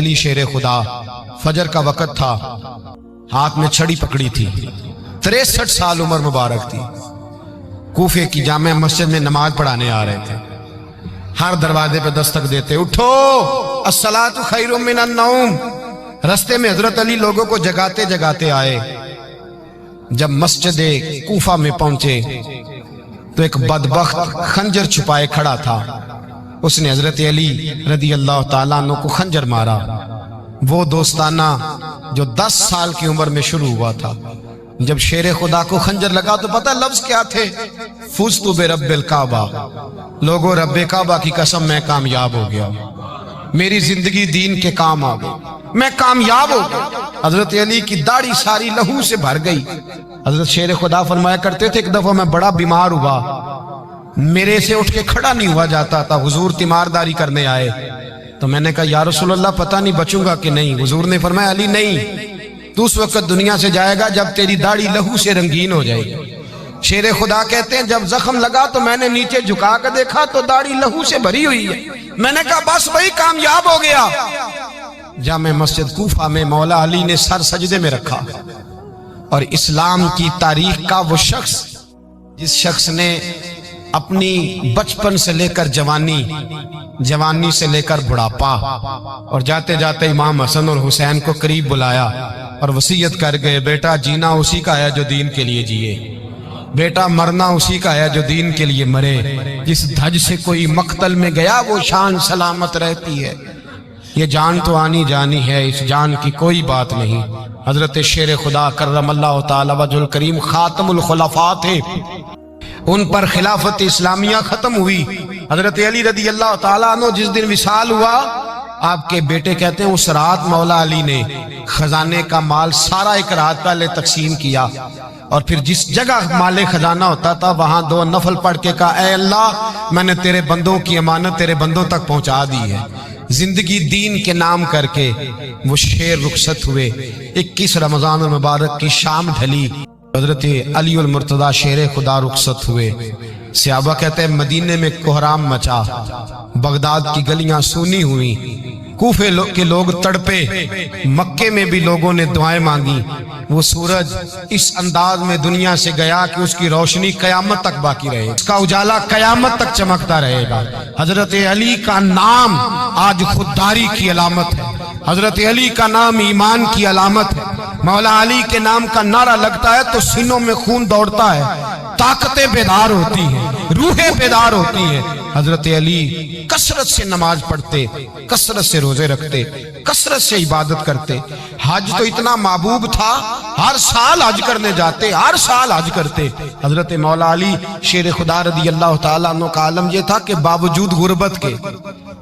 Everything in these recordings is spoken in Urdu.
علی شیر خدا، فجر کا وقت تھا، ہاتھ میں چھڑی پکڑی تھی، 63 سال عمر مبارک تھی، کوفے کی جامع مسجد میں نماز پڑھانے آ رہے تھے۔ ہر دروازے پہ دستک دیتے، اٹھو الصلاۃ خیر من النوم۔ رستے میں حضرت علی لوگوں کو جگاتے جگاتے آئے۔ جب مسجد کوفہ میں پہنچے تو ایک بدبخت خنجر چھپائے کھڑا تھا، اس نے حضرت علی رضی اللہ تعالیٰ عنہ کو خنجر مارا۔ وہ دوستانہ جو 10 سال کی عمر میں شروع ہوا تھا، جب شیر خدا کو خنجر لگا تو پتہ لفظ کیا تھے؟ فزت برب الکعبہ، لوگوں رب کعبہ کی قسم میں کامیاب ہو گیا، میری زندگی دین کے کام آ گئی، میں کامیاب ہو گیا۔ حضرت علی کی داڑھی ساری لہو سے بھر گئی۔ حضرت شیر خدا فرمایا کرتے تھے، ایک دفعہ میں بڑا بیمار ہوا، میرے سے اٹھ کے کھڑا نہیں ہوا جاتا تھا، حضور تیمارداری کرنے آئے تو میں نے کہا یا رسول اللہ پتہ نہیں بچوں گا کہ نہیں۔ حضور نے فرمایا علی نہیں، تو اس وقت دنیا سے جائے گا جب تیری داڑھی لہو سے رنگین ہو جائے گی۔ شیر خدا کہتے ہیں جب زخم لگا تو میں نے نیچے جھکا کر دیکھا تو داڑھی لہو سے بھری ہوئی ہے، میں نے کہا بس وہی کامیاب ہو گیا۔ جامع مسجد کوفہ میں مولا علی نے سر سجدے میں رکھا، اور اسلام کی تاریخ کا وہ شخص جس شخص نے اپنی بچپن سے لے کر جوانی، جوانی سے لے کر بڑھاپا، اور جاتے جاتے امام حسن اور حسین کو قریب بلایا اور وصیت کر گئے، بیٹا جینا اسی کا ہے جو دین کے لیے جیے، بیٹا مرنا اسی کا ہے جو دین کے لیے مرے، جس دھج سے کوئی مقتل میں گیا وہ شان سلامت رہتی ہے، یہ جان تو آنی جانی ہے، اس جان کی کوئی بات نہیں۔ حضرت شیر خدا کرم اللہ تعالی وجہ الکریم خاتم الخلفاء تھے، ان پر خلافت اسلامیہ ختم ہوئی۔ حضرت علی رضی اللہ تعالیٰ عنہ جس دن وصال ہوا، آپ کے بیٹے کہتے ہیں اس رات مولا علی نے خزانے کا مال سارا ایک رات پہلے تقسیم کیا، اور پھر جس جگہ مال خزانہ ہوتا تھا وہاں 2 نفل پڑھ کے کہا اے اللہ میں نے تیرے بندوں کی امانت تیرے بندوں تک پہنچا دی ہے۔ زندگی دین کے نام کر کے وہ شیر رخصت ہوئے۔ 21 رمضان المبارک کی شام ڈھلی، حضرت علی المرتضی شیر خدا رخصت ہوئے۔ صحابہ کہتے ہیں مدینے میں کوہرام مچا، بغداد کی گلیاں سونی ہوئی، کوفے کے لوگ تڑپے، مکے میں بھی لوگوں نے دعائیں مانگی۔ وہ سورج اس انداز میں دنیا سے گیا کہ اس کی روشنی قیامت تک باقی رہے، اس کا اجالا قیامت تک چمکتا رہے گا۔ حضرت علی کا نام آج خودداری کی علامت ہے، حضرت علی کا نام ایمان کی علامت ہے۔ مولا علی کے نام کا نعرہ لگتا ہے تو سینوں میں خون دوڑتا ہے، طاقتیں بیدار ہوتی ہیں، روحیں بیدار ہوتی ہیں۔ حضرت علی کثرت سے نماز پڑھتے، کثرت سے روزے رکھتے، کثرت سے عبادت کرتے۔ حج تو اتنا محبوب تھا، ہر سال حج کرنے جاتے، ہر سال حج کرتے۔ حضرت مولا علی شیر خدا رضی اللہ تعالیٰ عنہ کا عالم یہ تھا کہ باوجود غربت کے،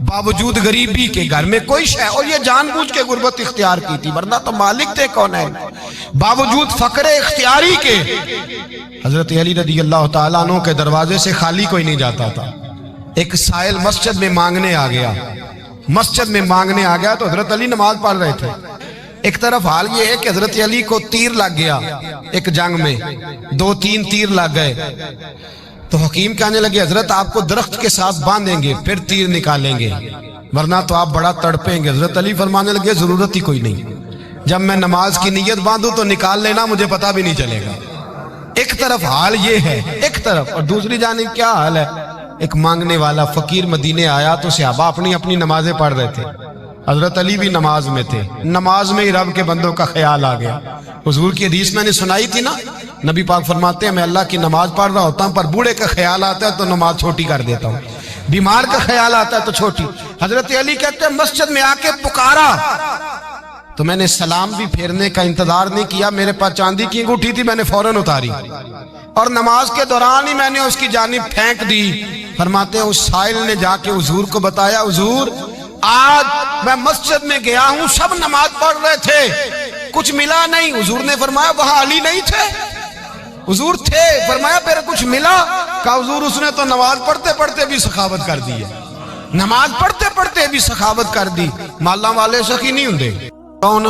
باوجود غریبی کے، گھر میں کوئی شے، اور یہ جان بوجھ کے غربت اختیار کی تھی ورنہ تو مالک تھے کونین، باوجود فقر اختیاری کے حضرت علی رضی اللہ تعالیٰ عنہ کے دروازے سے خالی کوئی نہیں جاتا تھا۔ ایک سائل مسجد میں مانگنے آ گیا، مسجد میں مانگنے آ گیا تو حضرت علی نماز پڑھ رہے تھے۔ ایک طرف حال یہ ہے کہ حضرت علی کو تیر لگ گیا ایک جنگ میں، 2-3 تیر لگ گئے، تو حکیم کہنے لگے حضرت آپ کو درخت کے ساتھ باندھیں گے پھر تیر نکالیں گے ورنہ تو آپ بڑا تڑپیں گے۔ حضرت علی فرمانے لگے ضرورت ہی کوئی نہیں، جب میں نماز کی نیت باندھوں تو نکال لینا، مجھے پتہ بھی نہیں چلے گا۔ ایک طرف حال یہ ہے، ایک طرف، اور دوسری جانب کیا حال ہے؟ ایک مانگنے والا فقیر مدینے آیا تو صحابہ اپنی اپنی نمازیں پڑھ رہے تھے، حضرت علی بھی نماز میں تھے، نماز میں ہی رب کے بندوں کا خیال آ گیا۔ حضور کی حدیث میں نے سنائی تھی نا، نبی پاک فرماتے ہیں میں اللہ کی نماز پڑھ رہا ہوتا ہوں پر بوڑھے کا خیال آتا ہے تو نماز چھوٹی کر دیتا ہوں، بیمار کا خیال آتا ہے تو چھوٹی۔ حضرت علی کہتے ہیں مسجد میں آ کے پکارا تو میں نے سلام بھی پھیرنے کا انتظار نہیں کیا، میرے پاس چاندی کی انگوٹھی تھی، میں نے فوراً اتاری اور نماز کے دوران ہی میں نے اس کی جانب پھینک دی۔ فرماتے ہیں اس سائل نے جا کے حضور کو بتایا حضور آج میں مسجد میں گیا ہوں، سب نماز پڑھ رہے تھے، کچھ ملا نہیں۔ حضور نے فرمایا وہاں علی نہیں تھے؟ حضور تھے۔ فرمایا پھر کچھ ملا؟ کہا حضور اس نے تو نماز پڑھتے پڑھتے بھی سخاوت کر دی ہے، نماز پڑھتے پڑھتے بھی سخاوت کر دی۔ مالاں والے سخی نہیں ہوندے، کون؟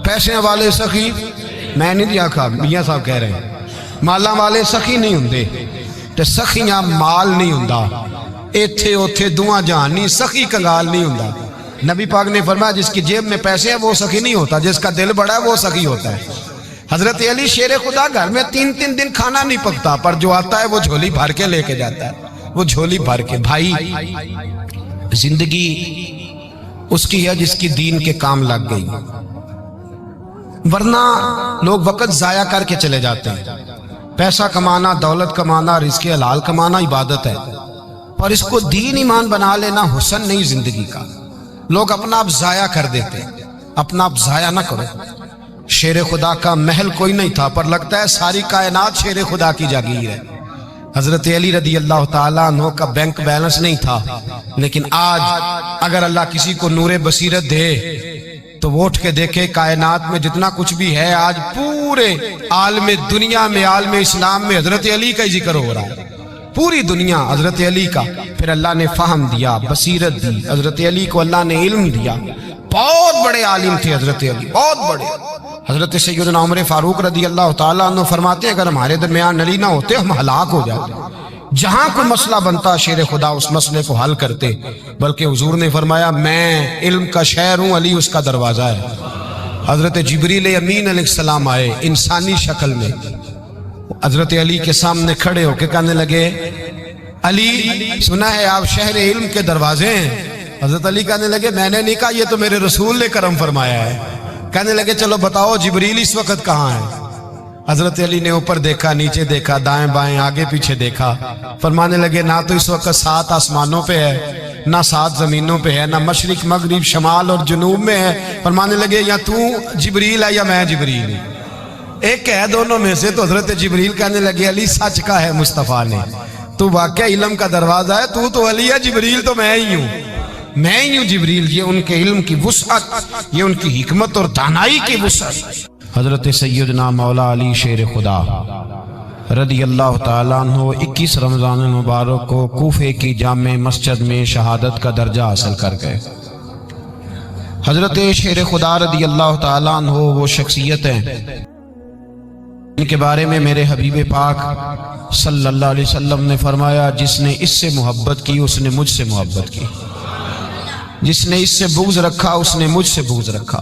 پیسے والے سخی میں نہیں دیا کھا، میاں صاحب کہہ رہے ہیں مالاں والے سخی نہیں ہوندے، تے سخیاں مال نہیں ہوندا، ایتھے اوتھے دعا جہان نہیں، سخی کنگال نہیں ہوندا۔ نبی پاک نے فرمایا جس کی جیب میں پیسے ہیں وہ سخی نہیں ہوتا، جس کا دل بڑا ہے وہ سخی ہوتا ہے۔ حضرت علی شیر خدا گھر میں 3 دن کھانا نہیں پکتا، پر جو آتا ہے وہ جھولی بھر کے لے کے جاتا ہے، وہ جھولی بھر کے۔ بھائی زندگی اس کی ہے جس کی دین کے کام لگ گئی، ورنہ لوگ وقت ضائع کر کے چلے جاتے ہیں۔ پیسہ کمانا، دولت کمانا، رزق حلال کمانا عبادت ہے، پر اس کو دین ایمان بنا لینا حسن نہیں زندگی کا۔ لوگ اپنا آپ ضائع کر دیتے، اپنا آپ ضائع نہ کرو۔ شیر خدا کا محل کوئی نہیں تھا، پر لگتا ہے ساری کائنات شیر خدا کی جاگیر ہے۔ حضرت علی رضی اللہ تعالیٰ عنہ کا بینک بیلنس نہیں تھا، لیکن آج اگر اللہ کسی کو نور بصیرت دے تو وہ اٹھ کے دیکھے کائنات میں جتنا کچھ بھی ہے، آج پورے عالم دنیا میں، عالم اسلام میں حضرت علی کا ہی ذکر ہو رہا ہے، پوری دنیا حضرت علی کا۔ پھر اللہ نے فہم دیا، بصیرت دی، حضرت علی کو اللہ نے علم دیا۔ بہت بڑے عالم تھے حضرت علی، بہت بڑے۔ حضرت سیدنا عمر فاروق رضی اللہ تعالیٰ عنہ فرماتے ہیں اگر ہمارے درمیان علی نہ ہوتے ہم ہلاک ہو جاتے۔ جہاں کوئی مسئلہ بنتا شیر خدا اس مسئلے کو حل کرتے، بلکہ حضور نے فرمایا میں علم کا شہر ہوں، علی اس کا دروازہ ہے۔ حضرت جبریل امین علیہ السلام آئے انسانی شکل میں، حضرت علی کے سامنے کھڑے ہو کے کہنے لگے علی سنا ہے آپ شہر علم کے دروازے ہیں۔ حضرت علی کہنے لگے میں نے نہیں کہا، یہ تو میرے رسول نے کرم فرمایا ہے۔ کہنے لگے چلو بتاؤ جبریل اس وقت کہاں ہے؟ حضرت علی نے اوپر دیکھا، نیچے دیکھا، دائیں بائیں آگے پیچھے دیکھا، فرمانے لگے نہ تو اس وقت 7 آسمانوں پہ ہے، نہ 7 زمینوں پہ ہے، نہ مشرق مغرب شمال اور جنوب میں ہے۔ فرمانے لگے یا تو جبریل ہے یا میں جبریل ہوں، ایک ہے دونوں میں سے۔ تو حضرت جبریل کہنے لگے علی سچ کا ہے مصطفیٰ نے، تو واقعہ علم کا دروازہ ہے، تو علی ہے، جبریل تو میں ہی ہوں، میں ہی ہوں جبریل۔ یہ ان کے علم کی وسعت، یہ ان کی حکمت اور دانائی کی وسعت۔ حضرت سیدنا مولا علی شیر خدا رضی اللہ تعالیٰ عنہ 21 رمضان المبارک کو کوفے کی جامع مسجد میں شہادت کا درجہ حاصل کر گئے۔ حضرت شیر خدا رضی اللہ تعالیٰ عنہ وہ شخصیت ہیں ان کے بارے میں میرے حبیب پاک صلی اللہ علیہ وسلم نے فرمایا جس نے اس سے محبت کی اس نے مجھ سے محبت کی، جس نے اس سے بغض رکھا اس نے مجھ سے بغض رکھا۔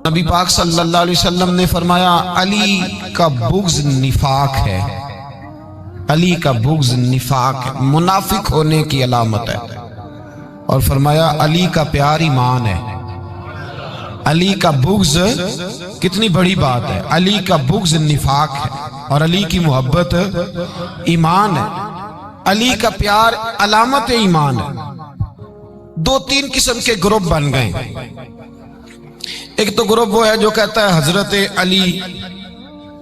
نبی پاک صلی اللہ علیہ وسلم نے فرمایا علی کا بغض نفاق ہے، علی کا بغض نفاق ہے، منافق ہونے کی علامت ہے۔ اور فرمایا علی کا پیار ایمان ہے، علی کا بغض کتنی بڑی بات ہے، علی کا بغض نفاق ہے اور علی کی محبت ایمان ہے، علی کا پیار علامت ایمان ہے۔ 2-3 قسم کے گروپ بن گئے۔ ایک تو گروپ وہ ہے جو کہتا ہے حضرت علی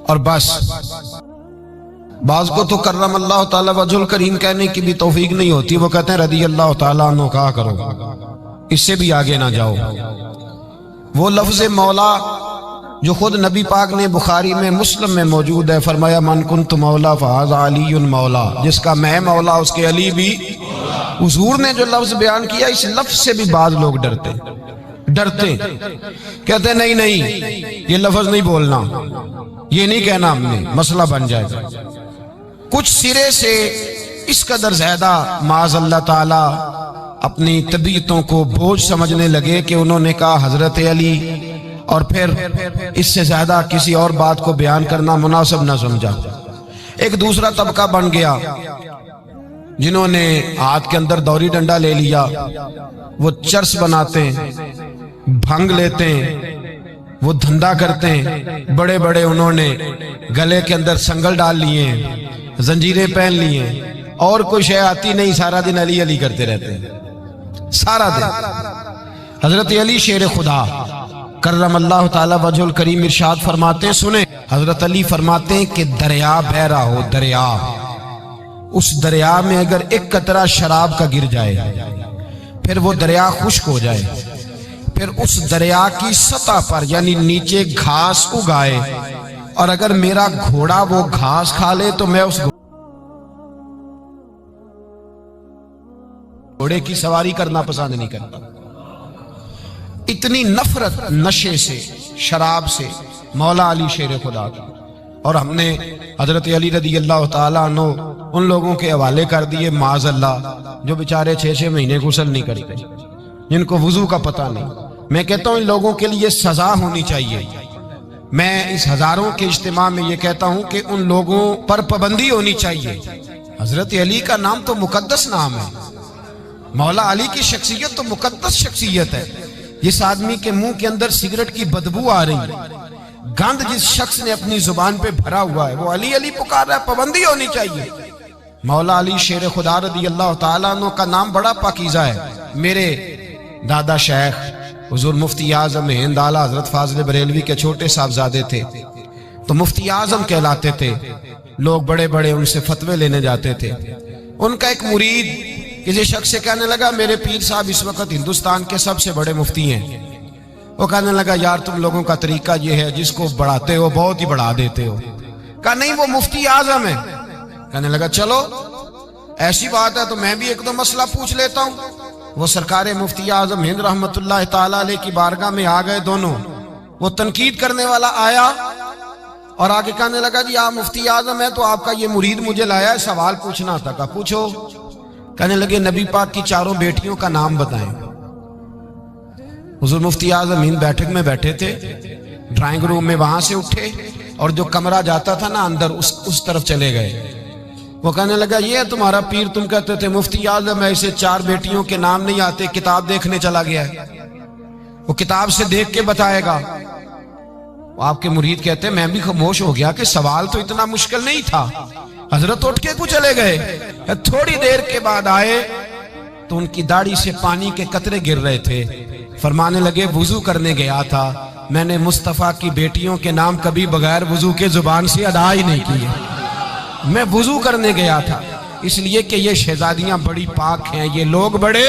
اور بس، بعض کو تو کرم اللہ تعالیٰ وجہ الکریم کہنے کی بھی توفیق نہیں ہوتی، وہ کہتے ہیں رضی اللہ تعالیٰ عنہ کہا کرو، اس سے بھی آگے نہ جاؤ۔ وہ لفظ مولا جو خود نبی پاک نے بخاری میں مسلم میں موجود ہے، فرمایا من کنت مولا فہذا علی مولا، جس کا میں مولا اس کے علی بھی۔ حضور نے جو لفظ بیان کیا اس لفظ سے بھی بعض لوگ ڈرتے کہتے نہیں یہ لفظ نہیں بولنا، یہ نہیں کہنا ہم نے، مسئلہ بن جائے گا۔ کچھ سرے سے اس قدر زیادہ معاذ اللہ تعالی اپنی طبیعتوں کو بوجھ سمجھنے لگے کہ انہوں نے کہا حضرت علی، اور پھر اس سے زیادہ کسی اور بات کو بیان کرنا مناسب نہ سمجھا۔ ایک دوسرا طبقہ بن گیا جنہوں نے ہاتھ کے اندر دوری ڈنڈا لے لیا، وہ چرس بناتے ہیں، بھنگ لیتے ہیں، وہ دھندا کرتے ہیں، بڑے بڑے انہوں نے گلے کے اندر سنگل ڈال لیے ہیں، زنجیریں پہن لیے ہیں، اور کوئی شے آتی نہیں، سارا دن علی علی کرتے رہتے ہیں سارا دن۔ حضرت علی شیر خدا کرم اللہ تعالی وجہ الکریم ارشاد فرماتے ہیں، سنیں حضرت علی فرماتے ہیں کہ دریا بہ رہا ہو، دریا، اس دریا میں اگر ایک قطرہ شراب کا گر جائے پھر وہ دریا خشک ہو جائے، پھر اس دریا کی سطح پر یعنی نیچے گھاس اگائے، اور اگر میرا گھوڑا وہ گھاس کھا لے تو میں اس گھوڑے کی سواری کرنا پسند نہیں کرتا۔ اتنی نفرت نشے سے، شراب سے مولا علی شیر خدا کی۔ اور ہم نے حضرت علی رضی اللہ تعالیٰ عنہ ان لوگوں کے حوالے کر دیے معاذ اللہ جو بیچارے 6 مہینے غسل نہیں کرتے، جن کو وضو کا پتہ نہیں. میں کہتا ہوں ان لوگوں کے لیے سزا ہونی چاہیے. میں اس ہزاروں کے اجتماع میں یہ کہتا ہوں کہ ان لوگوں پر پابندی ہونی چاہیے. حضرت علی کا نام تو مقدس نام ہے. مولا علی کی شخصیت تو مقدس شخصیت ہے. جس آدمی کے منہ کے اندر سگریٹ کی بدبو آ رہی ہے، گند جس شخص نے اپنی زبان پہ بھرا ہوا ہے، وہ علی علی پکار رہا ہے. پابندی ہونی چاہیے. مولا علی شیر خدا رضی اللہ تعالیٰ عنہ کا نام بڑا پاکیزہ ہے. میرے دادا شیخ حضور مفتی اعظم ہند اعلیٰ حضرت فاضل بریلوی کے چھوٹے صاحبزادے تھے، تو مفتی اعظم کہلاتے تھے. لوگ بڑے بڑے ان سے فتوے لینے جاتے تھے. ان کا ایک مرید کسی شخص سے کہنے لگا میرے پیر صاحب اس وقت ہندوستان کے سب سے بڑے مفتی ہیں. وہ کہنے لگا یار تم لوگوں کا طریقہ یہ ہے، جس کو بڑھاتے ہو بہت ہی بڑھا دیتے ہو. کہا نہیں وہ مفتی اعظم ہے. کہنے لگا چلو ایسی بات ہے تو میں بھی ایک دو مسئلہ پوچھ لیتا ہوں. وہ سرکار مفتی اعظم ہند رحمت اللہ تعالیٰ علیہ کی بارگاہ میں آ گئے دونوں. وہ تنقید کرنے والا آیا اور آگے کہنے لگا جی آپ مفتی اعظم ہیں تو آپ کا یہ مرید مجھے لایا ہے، سوال پوچھنا تھا. کہا پوچھو. کہنے لگے نبی پاک کی چاروں بیٹیوں کا نام بتائیں. حضور مفتی اعظم ہند بیٹھک میں بیٹھے تھے، ڈرائنگ روم میں وہاں سے اٹھے اور جو کمرہ جاتا تھا نا اندر اس طرف چلے گئے. وہ کہنے لگا یہ ہے تمہارا پیر، تم کہتے تھے مفتی اعظم ہے، اسے چار بیٹیوں کے نام نہیں آتے، کتاب دیکھنے چلا گیا ہے، وہ کتاب سے دیکھ کے بتائے گا. آپ کے مرید کہتے ہیں میں بھی خاموش ہو گیا کہ سوال تو اتنا مشکل نہیں تھا. حضرت اٹھ کے کچھ چلے گئے. تھوڑی دیر کے بعد آئے تو ان کی داڑھی سے پانی کے قطرے گر رہے تھے. فرمانے لگے وضو کرنے گیا تھا، میں نے مصطفیٰ کی بیٹیوں کے نام کبھی بغیر وضو کے زبان سے ادا ہی نہیں کیے. میں وضو کرنے گیا تھا اس لیے کہ یہ شہزادیاں بڑی پاک ہیں، یہ لوگ بڑے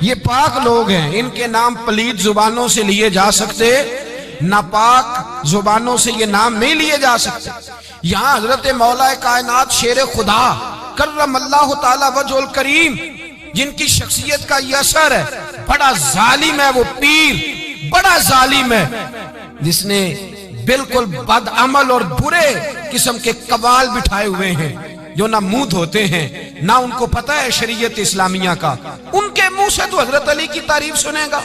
یہ پاک لوگ ہیں. ان کے نام پلید زبانوں سے لیے جا سکتے، ناپاک زبانوں سے یہ نام نہیں لیے جا سکتے. یہاں حضرت مولا کائنات شیر خدا کرم اللہ تعالی وجہ الکریم جن کی شخصیت کا یہ اثر ہے، بڑا ظالم ہے وہ پیر، بڑا ظالم ہے جس نے بالکل بد عمل اور برے قسم کے قوال بٹھائے ہوئے ہیں، جو نہ منہ دھوتے ہیں نہ ان کو پتہ ہے شریعت اسلامیہ کا. ان کے منہ سے تو حضرت علی کی تعریف سنے گا،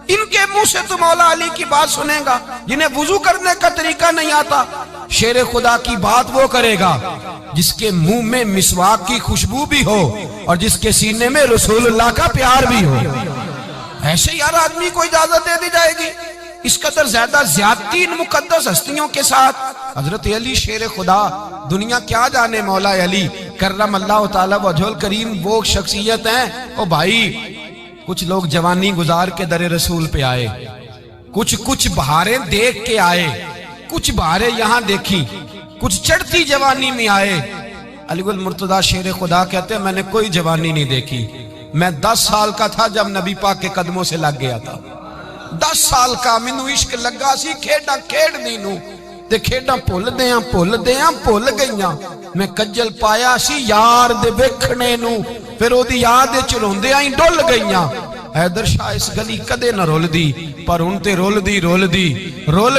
ان کے منہ سے تو مولا علی کی بات سنے گا. جنہیں وضو کرنے کا طریقہ نہیں آتا، شیر خدا کی بات وہ کرے گا جس کے منہ میں مسواک کی خوشبو بھی ہو اور جس کے سینے میں رسول اللہ کا پیار بھی ہو. ایسے ہی ہر آدمی کو اجازت دے دی جائے گی. اس قدر زیادہ زیادتی ان مقدس ہستیوں کے ساتھ. حضرت علی شیر خدا، دنیا کیا جانے مولا علی کرم اللہ تعالی وجہ الکریم وہ شخصیت ہیں. او بھائی کچھ لوگ جوانی گزار کے در رسول پہ آئے، کچھ بہاریں دیکھ کے آئے، کچھ بہاریں یہاں دیکھی، کچھ چڑھتی جوانی میں آئے. علی گل مرتضیٰ شیر خدا کہتے ہیں میں نے کوئی جوانی نہیں دیکھی. میں 10 سال کا تھا جب نبی پاک کے قدموں سے لگ گیا تھا. 10 سال کا مینوں عشق لگا سی، کھیڈاں کھیڈ دی نوں تے کھیڈاں بھول گئیاں. میں کجل پایا سی یار دے ویکھنے نوں، پھر او دی یاد وچ روندیاں ہی ڈل گئیاں. حیدر شاہ اس گلی کدے نہ رول دی، پر ہن تے رول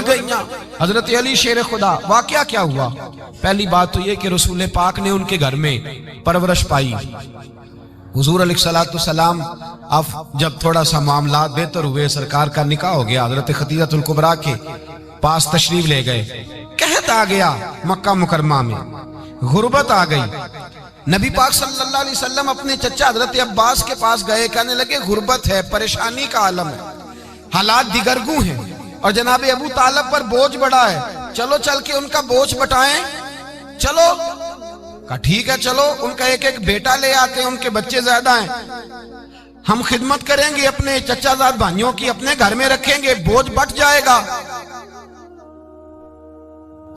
گئیاں. حضرت علی شیر خدا، واقعہ کیا ہوا؟ پہلی بات تو یہ کہ رسول پاک نے ان کے گھر میں پرورش پائی. حضور علیہ السلام اب جب تھوڑا سا معاملات بہتر ہوئے، سرکار کا نکاح ہو گیا، حضرت خدیجہ الکبریٰ کے پاس تشریف لے گئے. قحط آ گیا مکہ مکرمہ میں، غربت آ گئی. نبی پاک صلی اللہ علیہ وسلم اپنے چچا حضرت عباس کے پاس گئے، کہنے لگے غربت ہے، پریشانی کا عالم ہے، حالات دیگرگوں ہیں اور جناب ابو طالب پر بوجھ بڑا ہے، چلو چل کے ان کا بوجھ بٹائیں. چلو کہا ٹھیک ہے چلو، ان کا ایک بیٹا لے آتے ہیں، ان کے بچے زیادہ ہیں، ہم خدمت کریں گے اپنے چچا زاد بھائیوں کی، اپنے گھر میں رکھیں گے، بوجھ بٹ جائے گا.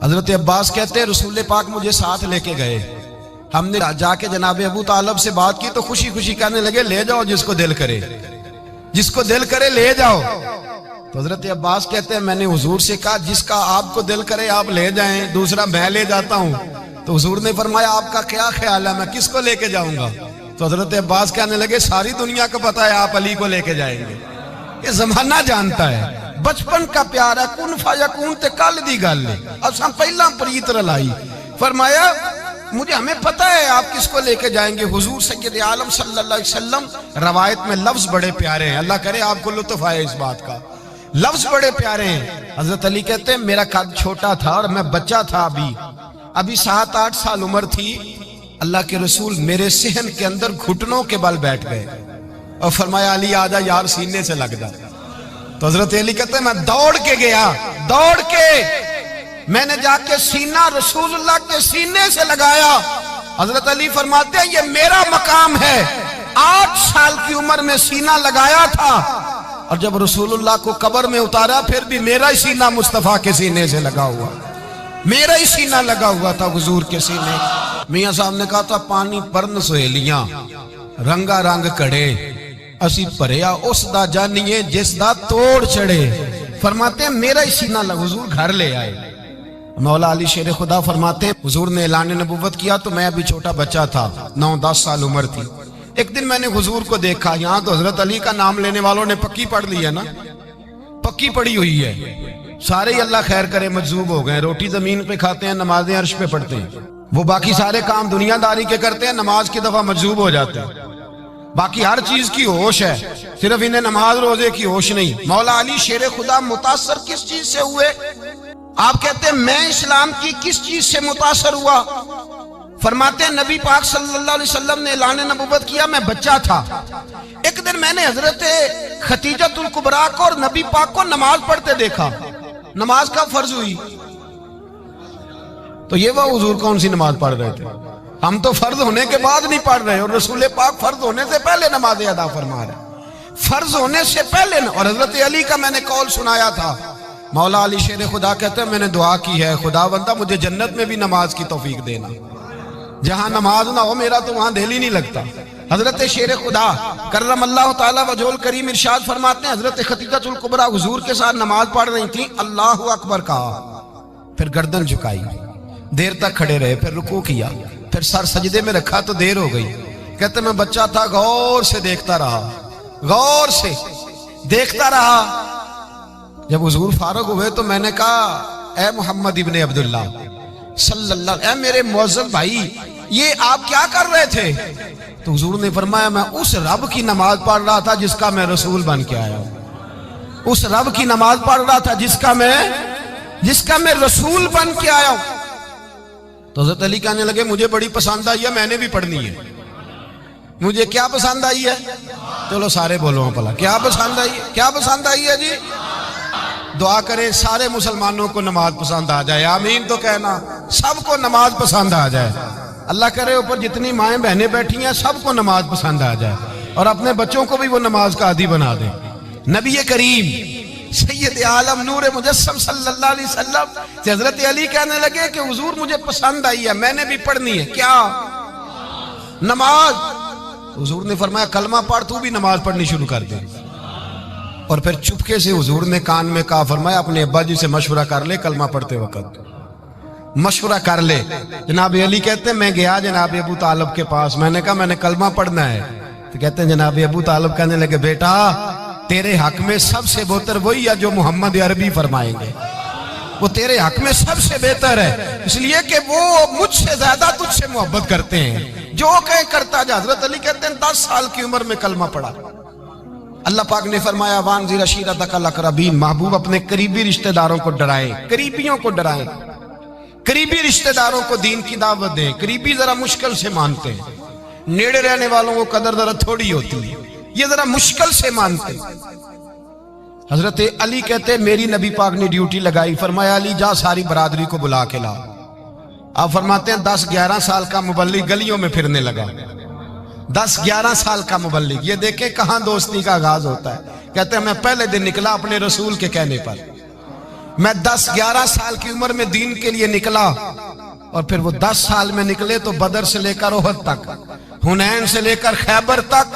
حضرت عباس کہتے ہیں رسول پاک مجھے ساتھ لے کے گئے. ہم نے جا کے جناب ابو طالب سے بات کی تو خوشی خوشی کہنے لگے لے جاؤ جس کو دل کرے لے جاؤ. تو حضرت عباس کہتے ہیں میں نے حضور سے کہا جس کا آپ کو دل کرے آپ لے جائیں، دوسرا میں لے جاتا ہوں. تو حضور نے فرمایا آپ کا کیا خیال ہے، میں کس کو لے کے جاؤں گا؟ تو حضرت عباس کہنے لگے ساری دنیا کو پتا ہے آپ علی کو لے کے جائیں گے. یہ زمانہ جانتا ہے، بچپن کا پیار ہے، کن فیکون تے کل دی گل ہے، اساں پہلا پریت رلائی. فرمایا مجھے ہمیں پتہ ہے آپ کس کو لے کے جائیں گے. حضور سید عالم صلی اللہ علیہ وسلم روایت میں لفظ بڑے پیارے ہیں, اللہ کرے آپ کو لطف آئے اس بات کا. لفظ بڑے پیارے ہیں. حضرت علی کہتے ہیں میرا قد چھوٹا تھا اور میں بچہ تھا, ابھی 7-8 سال عمر تھی. اللہ کے رسول میرے صحن کے اندر گھٹنوں کے بل بیٹھ گئے اور فرمایا علی آجا یار سینے سے لگ جا. تو حضرت علی کہتے ہیں میں دوڑ کے گیا, دوڑ کے میں نے جا کے سینہ رسول اللہ کے سینے سے لگایا. حضرت علی فرماتے ہیں یہ میرا مقام ہے. 8 سال کی عمر میں سینہ لگایا تھا اور جب رسول اللہ کو قبر میں اتارا پھر بھی میرا ہی سینہ مصطفیٰ کے سینے سے لگا ہوا, میرا ہی سینہ لگا ہوا تھا حضور کے سینے. میاں صاحب نے کہا تھا پانی پرن سہیلیاں رنگا رنگ کڑے اسی پریا اس دا جانیے جس دا توڑ چڑھے. فرماتے ہیں میرا ہی سینہ لگا. حضور گھر لے آئے. مولا علی شیر خدا فرماتے ہیں حضور نے اعلان نبوت کیا تو میں ابھی چھوٹا بچہ تھا, 9-10 سال عمر تھی. ایک دن میں نے حضور کو دیکھا, یہاں تو حضرت علی کا نام لینے والوں نے پکی پڑھ لی ہے نا, پکی پڑھی ہوئی ہے. سارے ہی اللہ خیر کرے مجذوب ہو گئے. روٹی زمین پہ کھاتے ہیں, نمازیں عرش پہ پڑھتے ہیں. وہ باقی سارے کام دنیا داری کے کرتے ہیں, نماز کی دفعہ مجذوب ہو جاتے ہیں. باقی ہر چیز کی ہوش ہے, صرف انہیں نماز روزے کی ہوش نہیں. مولا علی شیر خدا متاثر کس چیز سے ہوئے؟ آپ کہتے ہیں میں اسلام کی کس چیز سے متاثر ہوا؟ فرماتے ہیں نبی پاک صلی اللہ علیہ وسلم نے اعلان نبوت کیا, میں بچہ تھا. ایک دن میں نے حضرت خدیجہ الکبریٰ کو اور نبی پاک کو نماز پڑھتے دیکھا. نماز کا فرض ہوئی تو یہ وہ حضور کون سی نماز پڑھ رہے تھے؟ ہم تو فرض ہونے کے بعد نہیں پڑھ رہے, اور رسول پاک فرض ہونے سے پہلے نماز ادا فرما رہے, فرض ہونے سے پہلے. اور حضرت علی کا میں نے قول سنایا تھا. مولا علی شیر خدا کہتے ہیں میں نے دعا کی ہے خدا بندہ مجھے جنت میں بھی نماز کی توفیق دینا, جہاں نماز نہ ہو میرا تو وہاں دل ہی نہیں لگتا. حضرت شیر خدا کرم اللہ تعالیٰ وجہ الکریم ارشاد فرماتے ہیں حضرت خدیجہ الکبریٰ حضور کے ساتھ نماز پڑھ رہی تھیں, اللہ اکبر کہا, پھر گردن جھکائی, دیر تک کھڑے رہے, پھر رکوع کیا, پھر سر سجدے میں رکھا تو دیر ہو گئی. کہتے میں بچہ تھا, غور سے دیکھتا رہا, غور سے دیکھتا رہا. جب حضور فارغ ہوئے تو میں نے کہا اے محمد ابن عبداللہ صلی اللہ, اے میرے معزز بھائی یہ آپ کیا کر رہے تھے؟ تو حضور نے فرمایا میں اس رب کی نماز پڑھ رہا تھا جس کا میں رسول بن کے آیا ہوں, اس رب کی نماز پڑھ رہا تھا جس کا میں رسول بن کے آیا ہوں. تو حضرت علی کہنے لگے مجھے بڑی پسند آئی ہے, میں نے بھی پڑھنی ہے. مجھے کیا پسند آئی ہے؟ چلو سارے بولو پلا کیا پسند آئی ہے؟ کیا پسند آئی ہے جی؟ دعا کرے سارے مسلمانوں کو نماز پسند آ جائے, آمین تو کہنا. سب کو نماز پسند آ جائے. اللہ کرے اوپر جتنی مائیں بہنیں بیٹھی ہیں سب کو نماز پسند آ جائے, اور اپنے بچوں کو بھی وہ نماز کا عادی بنا دیں. نبی کریم سید عالم نور مجسم صلی اللہ علیہ وسلم سے حضرت علی کہنے لگے کہ حضور مجھے پسند آئی ہے, میں نے بھی پڑھنی ہے. کیا؟ نماز. حضور نے فرمایا کلمہ پڑھ, تو بھی نماز پڑھنی شروع کر دے. اور پھر چپکے سے حضور نے کان میں کہا, فرمایا اپنے ابا جی سے مشورہ کر لے کلمہ پڑھتے وقت, مشورہ کر لے. جناب علی کہتے ہیں میں گیا جناب ابو طالب کے پاس, میں نے کہا میں نے کلمہ پڑھنا ہے. تو کہتے ہیں جناب ابو طالب کہنے لگے بیٹا تیرے حق میں سب سے بہتر وہی ہے جو محمد عربی فرمائیں گے, وہ تیرے حق میں سب سے بہتر ہے, اس لیے کہ وہ مجھ سے زیادہ تجھ سے محبت کرتے ہیں, جو کہیں کرتا جا. حضرت علی کہتے ہیں 10 سال کی عمر میں کلمہ پڑھا. اللہ پاک نے فرمایا وانذر عشیرتک الاقربین, محبوب اپنے قریبی رشتہ داروں کو ڈرائیں, قریبیوں کو ڈرائیں, قریبی رشتہ داروں کو دین کی دعوت دیں. قریبی ذرا مشکل سے مانتے ہیں, نیڑے رہنے والوں کو قدر ذرا تھوڑی ہوتی ہے, یہ ذرا مشکل سے مانتے. حضرت علی کہتے میری نبی پاک نے ڈیوٹی لگائی, فرمایا علی جا ساری برادری کو بلا کے لا. آپ فرماتے ہیں 10-11 سال کا مبلغ گلیوں میں پھرنے لگا, 10-11 سال کا مبلغ. یہ دیکھیں کہاں دوستی کا آغاز ہوتا ہے. کہتے ہیں میں پہلے دن نکلا اپنے رسول کے کہنے پر, میں 10-11 سال کی عمر میں دین کے لیے نکلا, اور پھر وہ 10 سال میں نکلے تو بدر سے لے کر احد تک, حنین سے لے کر خیبر تک,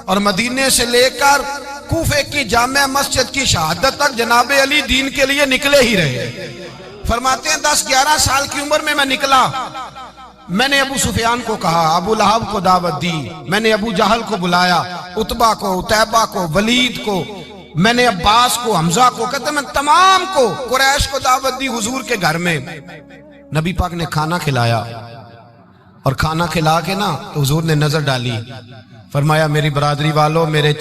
اور مدینے سے لے کر کوفے کی جامع مسجد کی شہادت تک جناب علی دین کے لیے نکلے ہی رہے. فرماتے ہیں 10-11 سال کی عمر میں نکلا. میں نے ابو سفیان کو کہا, ابو لہب کو دعوت دی, میں نے ابو جہل کو بلایا, عتبہ کو, عتیبہ کو, ولید کو, میں نے عباس کو, حمزہ کو, کہتے میں تمام کو, قریش کو دعوت دی حضور کے گھر میں. نبی پاک نے کھانا کھلایا, اور کھانا کھلا کے نا تو حضور نے نظر ڈالی، فرمایا میری برادری والوں، میرے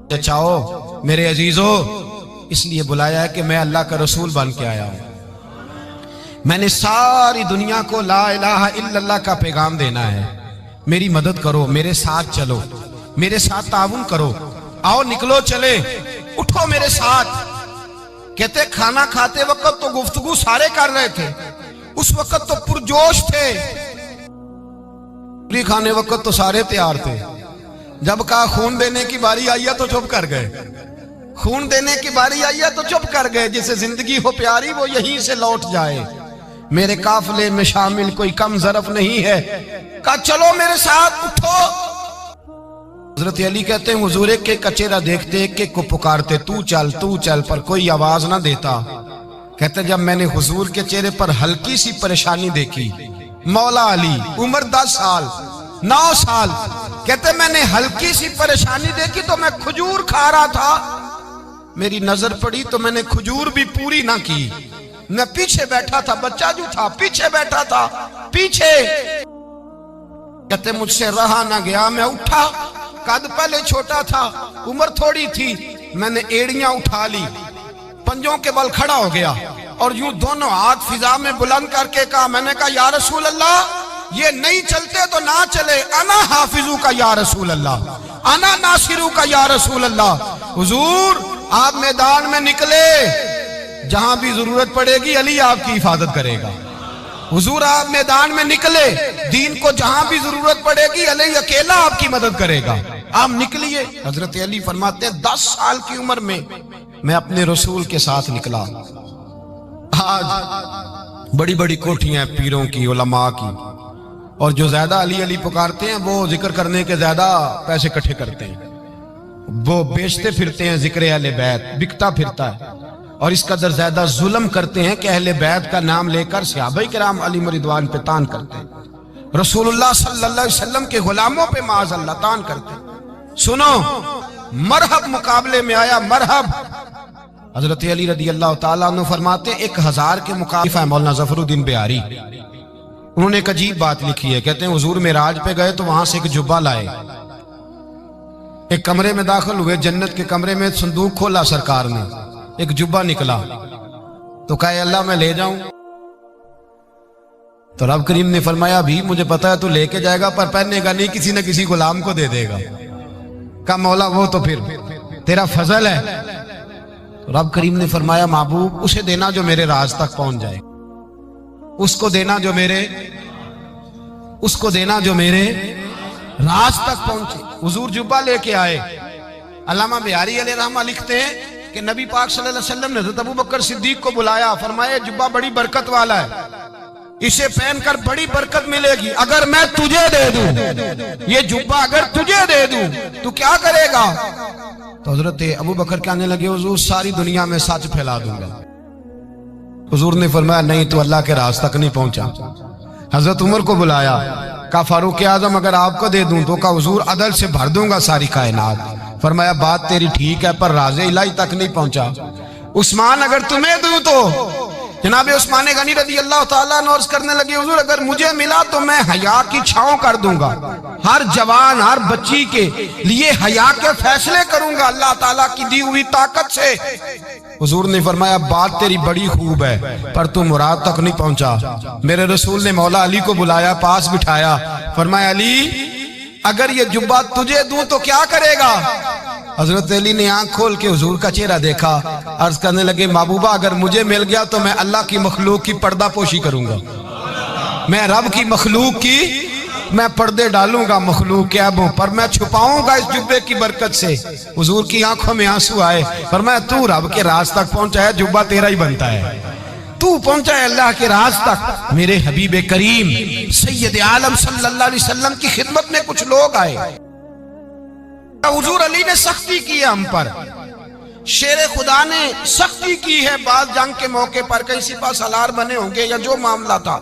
چچاؤ، میرے عزیزو، اس لیے بلایا ہے کہ میں اللہ کا رسول بن کے آیا ہوں، میں نے ساری دنیا کو لا الہ الا اللہ کا پیغام دینا ہے، میری مدد کرو، میرے ساتھ چلو، میرے ساتھ تعاون کرو، آؤ نکلو چلے، اٹھو میرے ساتھ۔ کہتے کھانا کھاتے وقت تو گفتگو سارے کر رہے تھے، اس وقت تو پرجوش تھے، پوری کھانے وقت تو سارے تیار تھے، جب کہا خون دینے کی باری آئی ہے تو چپ کر گئے، خون دینے کی باری آئی ہے تو چپ کر گئے، جسے زندگی ہو پیاری وہ یہیں سے لوٹ جائے، میرے قافلے میں شامل کوئی کم ظرف نہیں ہے، کہا چلو میرے ساتھ اٹھو۔ حضرت علی کہتے ہیں حضور ایک ایک کا چہرہ دیکھتے ایک ایک کو پکارتے، تو چل، پر کوئی آواز نہ دیتا۔ کہتے جب میں نے حضور کے چہرے پر ہلکی سی پریشانی دیکھی، مولا علی عمر 10 سال 9 سال، کہتے میں نے ہلکی سی پریشانی دیکھی تو میں کھجور کھا رہا تھا، میری نظر پڑی تو میں نے کھجور بھی پوری نہ کی، میں پیچھے بیٹھا تھا، بچہ جو تھا پیچھے بیٹھا تھا، پیچھے۔ کہتے مجھ سے رہا نہ گیا، میں اٹھا، قد پہلے چھوٹا تھا، عمر تھوڑی تھی، میں نے ایڑیاں اٹھا لی، پنجوں کے بل کھڑا ہو گیا اور یوں دونوں ہاتھ فضا میں بلند کر کے کہا، میں نے کہا یا رسول اللہ یہ نہیں چلتے تو نہ چلے، انا حافظو کا یا رسول اللہ، انا ناصرو کا یا رسول اللہ۔ حضور آپ میدان میں نکلے، جہاں بھی ضرورت پڑے گی علی آپ کی حفاظت کرے گا، حضور آپ میدان میں نکلے، دین کو جہاں بھی ضرورت پڑے گی علی اکیلا آپ کی مدد کرے گا، آپ نکلیے۔ حضرت علی فرماتے ہیں 10 سال کی عمر میں میں اپنے رسول کے ساتھ نکلا۔ آج بڑی بڑی کوٹھیاں پیروں کی، علماء کی، اور جو زیادہ علی علی پکارتے ہیں وہ ذکر کرنے کے زیادہ پیسے اکٹھے کرتے ہیں، وہ بیچتے پھرتے ہیں ذکر اہل بیت، بکتا پھرتا ہے، اور اس قدر زیادہ ظلم کرتے ہیں کہ اہل بیت کا نام لے کر صحابہ کرام علی رضوان پہ تان کرتے ہیں، رسول اللہ صلی اللہ علیہ وسلم کے غلاموں پہ معاذ اللہ تان کرتے ہیں۔ سنو، مرحب مقابلے میں آیا، مرحب۔ حضرت علی رضی اللہ تعالیٰ عنہ فرماتے 1000 کے مقابلے ہے مولانا ظفر الدین بہاری، انہوں نے ایک عجیب بات لکھی ہے، کہتے ہیں حضور معراج پہ گئے تو وہاں سے ایک جبہ لائے، ایک کمرے میں داخل ہوئے، جنت کے کمرے میں صندوق کھولا سرکار نے، ایک جبہ نکلا تو کہا اللہ میں لے جاؤں، تو رب کریم نے فرمایا بھی مجھے پتا ہے تو لے کے جائے گا پر پہننے گا نہیں، کسی نہ کسی غلام کو دے دے گا۔ کہا مولا وہ تو پھر تیرا فضل ہے۔ رب کریم نے فرمایا محبوب اسے دینا جو میرے راز تک پہنچ جائے، اس کو دینا جو میرے راز تک پہنچے۔ حضور جبہ لے کے آئے، علامہ بہاری علیہ رحمہ لکھتے ہیں کہ نبی پاک صلی اللہ علیہ وسلم نے حضرت ابوبکر صدیق کو بلایا، فرمایا جبہ بڑی برکت والا ہے، اسے پہن کر بڑی برکت ملے گی، اگر میں تجھے دے دوں یہ جبہ، اگر تجھے دے دوں تو کیا کرے گا؟ تو حضرت ابوبکر کہنے لگے حضور ساری دنیا میں سچ پھیلا دوں گا۔ حضور نے فرمایا نہیں تو اللہ کے راز تک نہیں پہنچا۔ حضرت عمر کو بلایا، کہا فاروق اعظم اگر آپ کو دے دوں تو کہا حضور عدل سے بھر دوں گا ساری کائنات۔ فرمایا بات تیری ٹھیک ہے پر راز الہی تک نہیں پہنچا۔ عثمان اگر تمہیں دوں تو جناب عثمان غنی رضی اللہ تعالیٰ عنہ عرض کرنے لگے حضور اگر مجھے ملا تو میں حیا کی چھاؤں کر دوں گا، ہر جوان ہر بچی کے لیے حیا کے فیصلے کروں گا اللہ تعالیٰ کی دی ہوئی طاقت سے۔ حضور نے فرمایا بات تیری بڑی خوب ہے پر تو مراد تک نہیں پہنچا۔ میرے رسول نے مولا علی کو بلایا، پاس بٹھایا، فرمایا علی اگر یہ جبہ تجھے دوں تو کیا کرے گا؟ حضرت علی نے آنکھ کھول کے حضور کا چہرہ دیکھا، عرض کرنے لگے محبوبہ اگر مجھے مل گیا تو میں اللہ کی مخلوق کی پردہ پوشی کروں گا، میں رب کی مخلوق کی میں پردے ڈالوں گا مخلوق کے عیبوں پر، میں چھپاؤں گا اس جبے کی برکت سے۔ حضور کی آنکھوں میں آنسو آئے، فرمایا تو رب کے راز تک پہنچا ہے، جبہ تیرا ہی بنتا ہے، تو پہنچا ہے اللہ کے راز تک۔ میرے حبیب کریم سید عالم صلی اللہ علیہ وسلم کی خدمت میں کچھ لوگ آئے، حضور علی نے سختی کی ہے ہم پر، شیر خدا نے سختی کی ہے، بعض جنگ کے موقع پر کئی سپاہ سالار بنے ہوں گے یا جو معاملہ تھا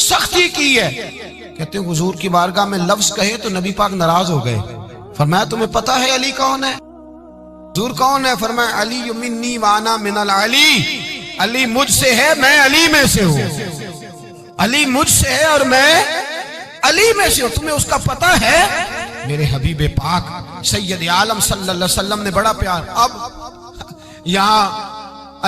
سختی کی ہے۔ کہتے ہیں حضور کی بارگاہ میں لفظ کہے تو نبی پاک ناراض ہو گئے، فرمایا تمہیں پتا ہے علی کون ہے؟ حضور کون ہے؟ فرمایا علی منی وانا من العلی، علی مجھ سے ہے میں علی میں سے ہوں۔ علی مجھ سے ہے اور میں علی میں سے ہوں، تمہیں اس کا پتہ ہے؟ میرے حبیب پاک سید عالم صلی اللہ علیہ وسلم نے بڑا پیار. اب یہاں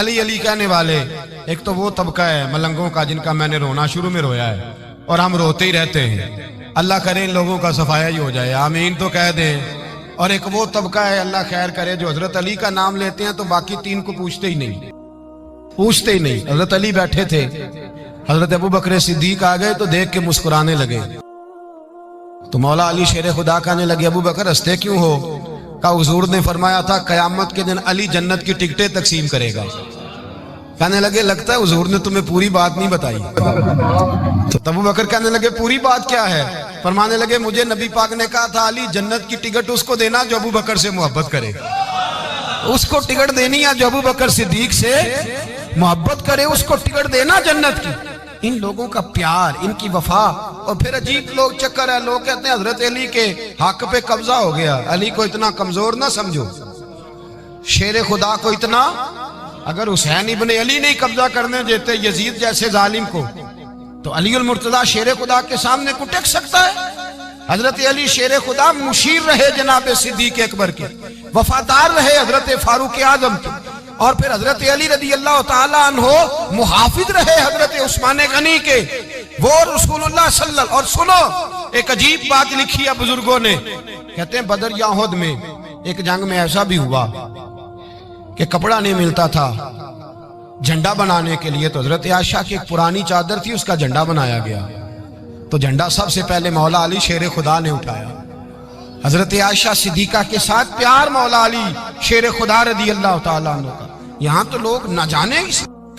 علی علی کہنے والے ایک تو وہ طبقہ ہے ملنگوں کا جن کا میں نے رونا شروع میں رویا ہے اور ہم روتے ہی رہتے ہیں. اللہ کرے ان لوگوں کا صفایا ہی ہو جائے، آمین تو کہہ دیں. اور ایک وہ طبقہ ہے اللہ خیر کرے جو حضرت علی کا نام لیتے ہیں تو باقی تین کو پوچھتے ہی نہیں. حضرت علی بیٹھے تھے، حضرت ابو بکر صدیق آ گئے تو دیکھ کے مسکرانے لگے. تو مولا علی شیر خدا کہنے لگے ابو بکر ہنستے کیوں ہو؟ کہا حضور نے فرمایا تھا قیامت کے دن علی جنت کی ٹکٹیں تقسیم کرے گا. کہنے لگے لگتا ہے حضور نے تمہیں پوری بات نہیں بتائی. تو ابو بکر کہنے لگے پوری بات کیا ہے؟ فرمانے لگے مجھے نبی پاک نے کہا تھا علی جنت کی ٹکٹ اس کو دینا جو ابو بکر سے محبت کرے. اس کو ٹکٹ دینی ہے جو ابو بکر صدیق سے محبت کرے، اس کو ٹکٹ دینا جنت کی. ان لوگوں کا پیار، ان کی وفا. اور پھر عجیب لوگ چکر ہے، لوگ کہتے ہیں حضرت علی کے حق پہ قبضہ ہو گیا. علی کو اتنا کمزور نہ سمجھو، شیر خدا کو اتنا. اگر حسین ابن علی نہیں قبضہ کرنے دیتے یزید جیسے ظالم کو تو علی المرتضیٰ شیر خدا کے سامنے کو ٹک سکتا ہے؟ حضرت علی شیر خدا مشیر رہے جناب صدیق اکبر کے، وفادار رہے حضرت فاروق اعظم کے، اور پھر حضرت علی رضی اللہ تعالیٰ عنہ محافظ رہے حضرت عثمان غنی کے. وہ رسول اللہ صلی اللہ علیہ. اور سنو ایک عجیب بات لکھی ہے بزرگوں نے، کہتے ہیں بدر یا احد میں ایک جنگ میں ایسا بھی ہوا کہ کپڑا نہیں ملتا تھا جھنڈا بنانے کے لیے، تو حضرت عائشہ کی ایک پرانی چادر تھی اس کا جھنڈا بنایا گیا. تو جھنڈا سب سے پہلے مولا علی شیر خدا نے اٹھایا. حضرت عائشہ صدیقہ کے ساتھ پیار مولا علی شیر خدا رضی اللہ تعالیٰ عنہ کا. یہاں تو لوگ نہ جانے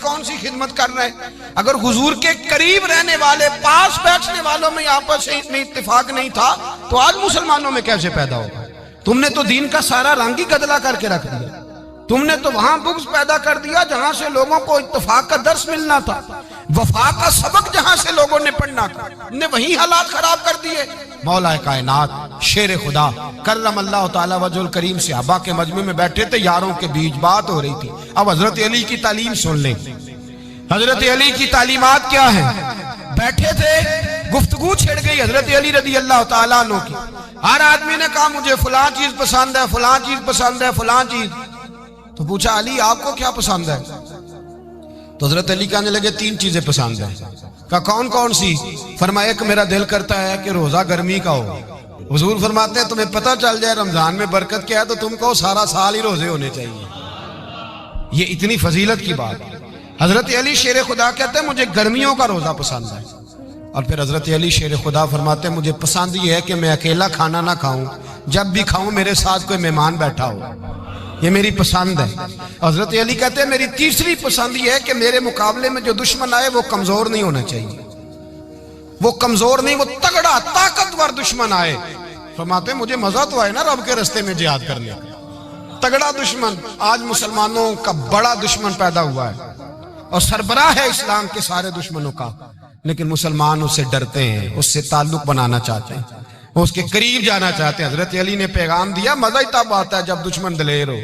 کون سی خدمت کر رہے ہیں. اگر حضور کے قریب رہنے والے پاس بیٹھنے والوں میں آپس میں اتفاق نہیں تھا تو آج مسلمانوں میں کیسے پیدا ہوگا؟ تم نے تو دین کا سارا رنگ ہی گدلا کر کے رکھ دیا. تم نے تو وہاں بغض پیدا کر دیا جہاں سے لوگوں کو اتفاق کا درس ملنا تھا، وفا کا سبق جہاں سے لوگوں نے پڑھنا تھا، نے وہی حالات خراب کر دیے. مولا کائنات شیر خدا کرم اللہ تعالی وجہ الکریم صحابہ کے مجمع میں بیٹھے تھے، یاروں کے بیچ بات ہو رہی تھی. اب حضرت علی کی تعلیم سن لیں. حضرت علی کی تعلیمات کیا ہیں؟ بیٹھے تھے، گفتگو چھڑ گئی حضرت علی رضی اللہ تعالیٰ عنہ کی. ہر آدمی نے کہا مجھے فلاں چیز پسند ہے، فلاں چیز پسند ہے، فلاں چیز. تو پوچھا علی آپ کو کیا پسند ہے؟ تو حضرت علی کہنے لگے تین چیزیں پسند ہیں. کہا کون کون سی؟ فرمایا ایک میرا دل کرتا ہے کہ روزہ گرمی کا ہو. حضور فرماتے ہیں تمہیں پتہ چل جائے رمضان میں برکت کیا ہے تو تم کو سارا سال ہی روزے ہونے چاہیے. یہ اتنی فضیلت کی بات. حضرت علی شیر خدا کہتے ہیں مجھے گرمیوں کا روزہ پسند ہے. اور پھر حضرت علی شیر خدا فرماتے ہیں مجھے پسند یہ ہے کہ میں اکیلا کھانا نہ کھاؤں، جب بھی کھاؤں میرے ساتھ کوئی مہمان بیٹھا ہو، یہ میری پسند ہے. حضرت علی کہتے ہیں میری تیسری پسند یہ ہے کہ میرے مقابلے میں جو دشمن آئے وہ کمزور نہیں ہونا چاہیے، وہ کمزور نہیں، وہ تگڑا طاقتور دشمن آئے. فرماتے ہیں مجھے مزہ تو آئے نا رب کے رستے میں جہاد کرنے کا. تگڑا دشمن. آج مسلمانوں کا بڑا دشمن پیدا ہوا ہے اور سربراہ ہے اسلام کے سارے دشمنوں کا، لیکن مسلمان اس سے ڈرتے ہیں، اس سے تعلق بنانا چاہتے ہیں، اس کے قریب جانا چاہتے ہیں. حضرت علی نے پیغام دیا مزہ ہی تب آتا ہے جب دشمن دلیر ہو.